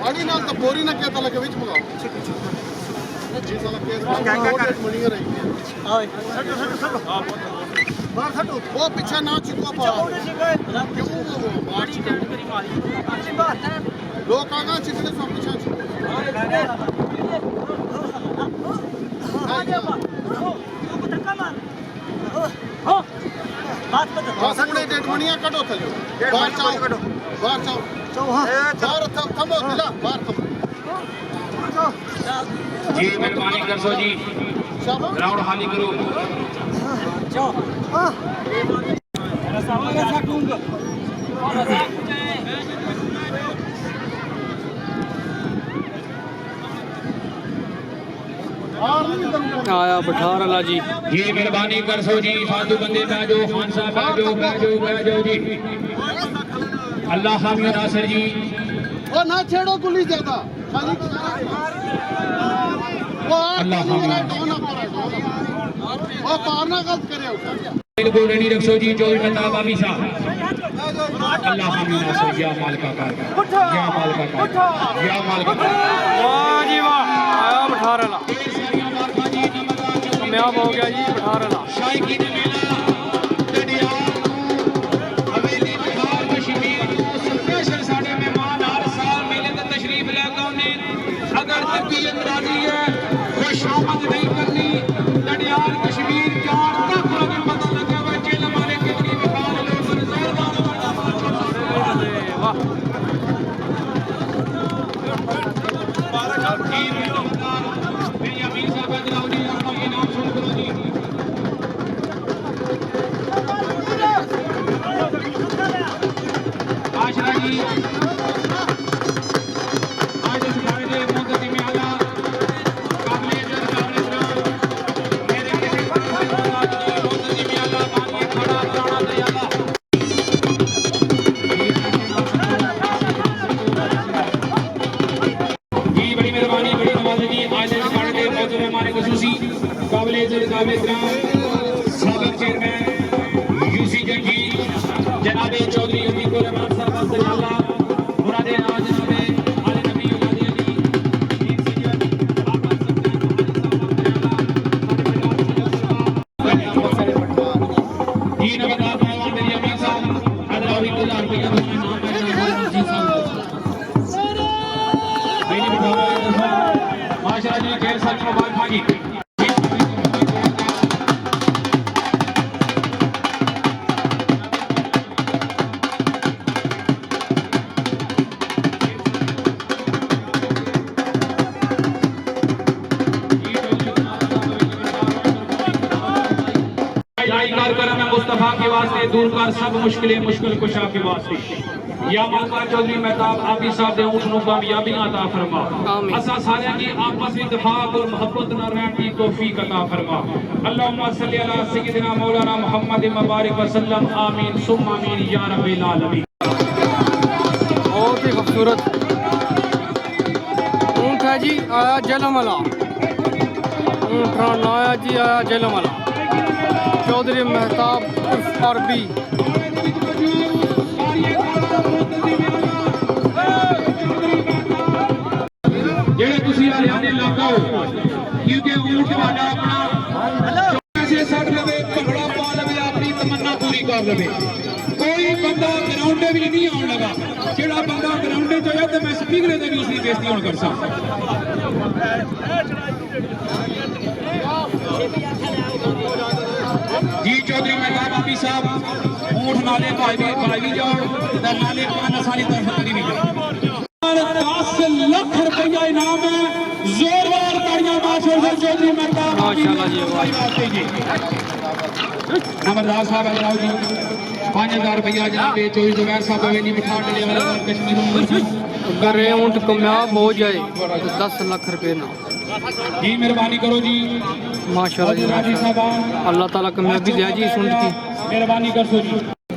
पानी नाल तो बोरी ना कहता लगे विच मगाओ जी साला केस मणिया रही वो पीछे ना चिको पा क्यों लोग आगा चिकने सब पीछे बस हमने डेट मणिया कटो थलो बाहर चाओ बाहर चाओ बाहर थमो दिला बाहर थमो जी मेहरबानी कर सो जी ग्राउंड खाली करो आया बठार अला जी जी मेहरबानी कर सो जी फालतू बंदे बैठो खान साहब बैठो जी अल्लाह हामी नासिर जी ओ ना छेड़ो गुली ज्यादा खाली वो अल्लाह हामी ओ पारना गलत करे बिल्कुल रेडी रखो जी जो मेहताब आमी साहब अल्लाह हामी नासिर या मालिका कार या मालिका कार या मालिका वाह जी वाह आया बठार अला कामयाब हो गया जी बठार अला शायकी ने मेला दडियाल हवेली बिहार कश्मीर को स्पेशल साडे मेहमान हर साल मेले ते तशरीफ लेके आउने अगर तबीयत राजी है खुशामद नहीं करनी दडियाल कश्मीर चार तक लगे पता लगे हुआ जेलम वाले कितनी बिहार लोग जोरदार वाह मेरी अमीर साहब दिलाओ जी आपका इनाम शुरू करो जी आशरा जी आज इस गाड़ी के मुद्दे में आला काबिल मेरे किसी मुद्दे में आला बाकी खड़ा प्राणा दयाला जी बड़ी मेहरबानी बड़ी नवाज़ी जी आज इस गाड़ी के मुद्दे में हमारे खुसूसी काबिल साबिक चेयरमैन यूसी जंगी जनाब चौधरी अमीर रहमान साहब अल्लाह मुरादे आज जनाब आले नबी औलाद अली मीर सैयद आका जी नवाब पहलवान मेरी अमीर साहब अदरावी को रुपया जी साहब मेरी बिठावा माशाअल्लाह जी खैर साल मुबारक जी मुस्तफा के वास्ते दूर कर सब मुश्किलें मुश्किल कुशा के वास्ते या मौका चौधरी मेहताब आबी साहब दे ऊंट नु कामयाबियां अता फरमा असा सारे की आपस में इत्तेफाक और मोहब्बत न रहने की तौफीक अता फरमा अल्लाहुम्मा सल्ली अला सय्यिदिना मौलाना मुहम्मद मुबारक वसल्लम आमीन सुम्मा आमीन या रब्बिल आलमीन। बहुत ही खूबसूरत ऊंट है जी आया झेलम वाला ऊंट आया जी आया झेलम वाला चौधरी मेहताब उर्फ अरबी जेड़े तुसी हरियाणे इलाका हो क्योंकि ऊंट वाला अपना से सट लवे भंगड़ा पा लवे अपनी तमन्ना पूरी कर लवे कोई बंदा ग्राउंड भी नहीं आने लगा जेड़ा बंदा ग्राउंड च आया तो मैं स्पीकर दे भी उसकी बेइज्जती होण कर सकदा जी चौधरी मेहताब आबी साहब ऊंट नाले भाई भी जाओ नाले नसाली तरफ करी नहीं जाओ 10 लाख रुपया इनाम है जोरदार तालियां माशाअल्लाह चौधरी मेहताब माशाअल्लाह जी नंबरदार साहब अल्लाह जी 5000 रुपया जनाब चौधरी जुबैर साहब हवेली बिठा ढालियाल कश्मीर अगर ये ऊंट कामयाब हो जाए तो 10 लाख रुपए ना जी मेहरबानी करो जी माशाअल्लाह जी अल्लाह ताला कामयाबी दे जी ऊंट की मेहरबानी कर सो जी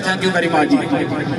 Thank you very much.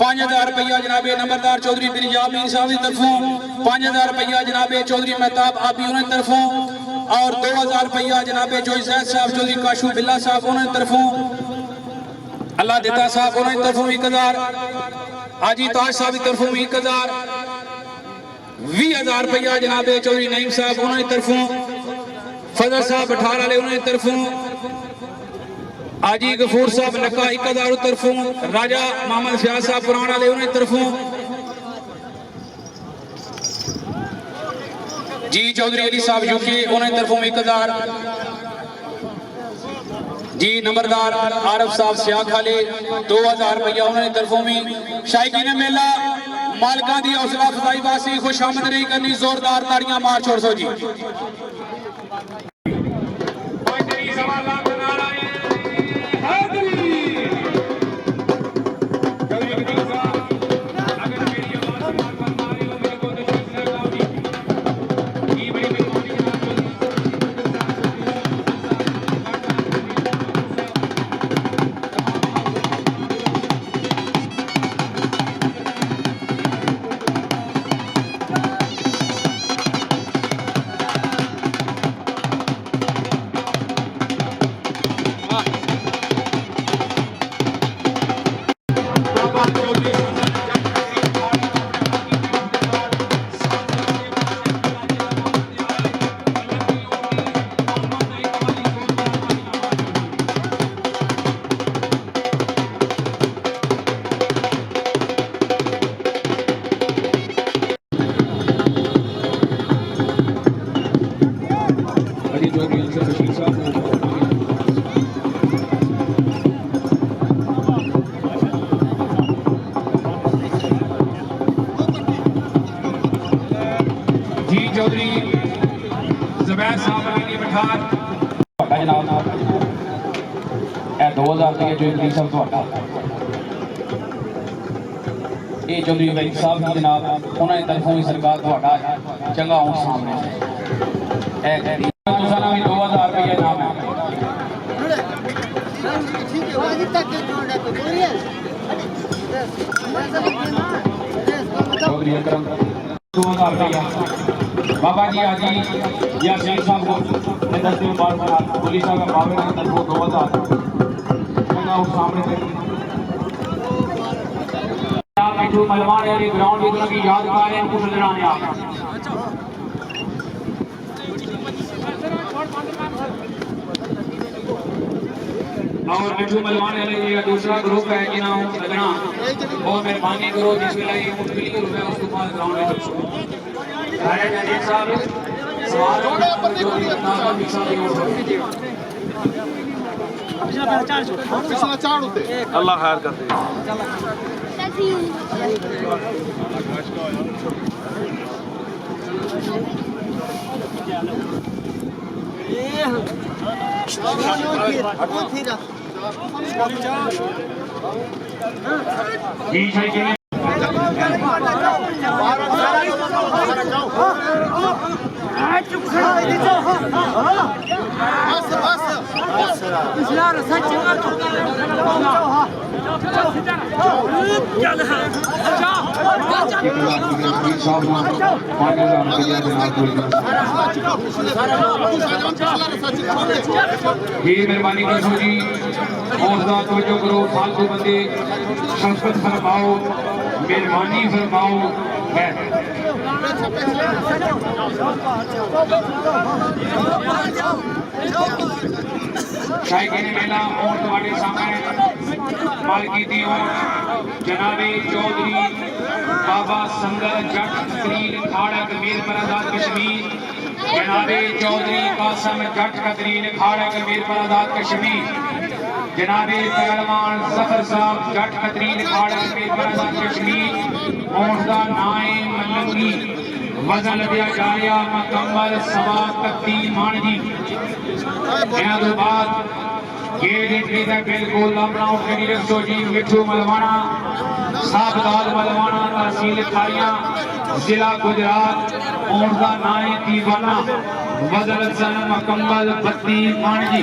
5000 रुपया जनाब नंबरदार चौधरी पंजाब साहब की तरफों, 5000 रुपया जनाब चौधरी मेहताब आबी उन्होंने तरफों, और 2000 रुपया जनाब जो जैद साहब चौधरी काशू बिल्ला साहब उन्होंने तरफों, अल्लाह देता साहब उन्होंने तरफों 1000, आजी ताज साहब की तरफों 1000, 20000 रुपया जनाब चौधरी नईम साहब उन्होंने तरफों, फजल साहब बठार वाले उन्होंने तरफों, आजी गफूर साहब नक्का 1000 तरफों, राजा मोहम्मद फयाज साहब पुराण वाले उन्होंने तरफों, जी चौधरी अली साहब यूके उन्होंने तरफों 1000, जी नंबरदार आरफ साहब सियाख वाले 2000 रुपया उन्होंने तरफों भी। शायकीन मेला मालका की हौसला अफजाई वास्ते खुश आमदनी करनी, जोरदार ताड़ियां मार छोड़ सो जी। ये चौधरी वैद साहब की जनाब उन्होंने तरफों भी सरकार थोड़ा चंगा ऊँट सामने भी 2000 रुपया नाम है। चौधरी अकरम 2000 रुपया बाबा जी आजी या शेख साहब को पुलिस साहब का बाबे ने तरफों 2000 चंगा ऊँट सामने मलवाने वाली ग्राउंड में उनकी यादगार है, कुछ नजर आने आप और मिठू मलवाने वाले ये दूसरा ग्रुप है कि ना लगना और मेहरबानी करो जिस वेला ये ऊँट क्लियर हुआ है उसके बाद ग्राउंड में चलो सारे जजेस साहब सवाल पिछला चार होते अल्लाह खैर करते मेहरबानी करो जी हौसला तवज्जो करो फालतू बंदे संस्कृत फरमाओ मेहरबानी फरमाओ है शायकीन मेला और तुम्हारे सामने मालकी दी जनाबे चौधरी बाबा संगल जट कतरीन अखाड़ा मीरपुर आजाद कश्मीर जनाबे चौधरी कासम जट कतरीन अखाड़ा मीरपुर आजाद कश्मीर जनाबे पहलवान जफर साहब जट कतरीन अखाड़ा मीरपुर आजाद कश्मीर ऊँट दा नाए मलंगी वजन दिया जा रहा मुकम्मल 31 मान जी इन्हां तो बाद गेट एंट्री तक बिल्कुल अपना उठनी रखो जी मिठू मलवाना साबदाल मलवाना तहसील खारियां जिला गुजरात ऊँट दा नाए दीवाना वजन सन मुकम्मल 32 मान जी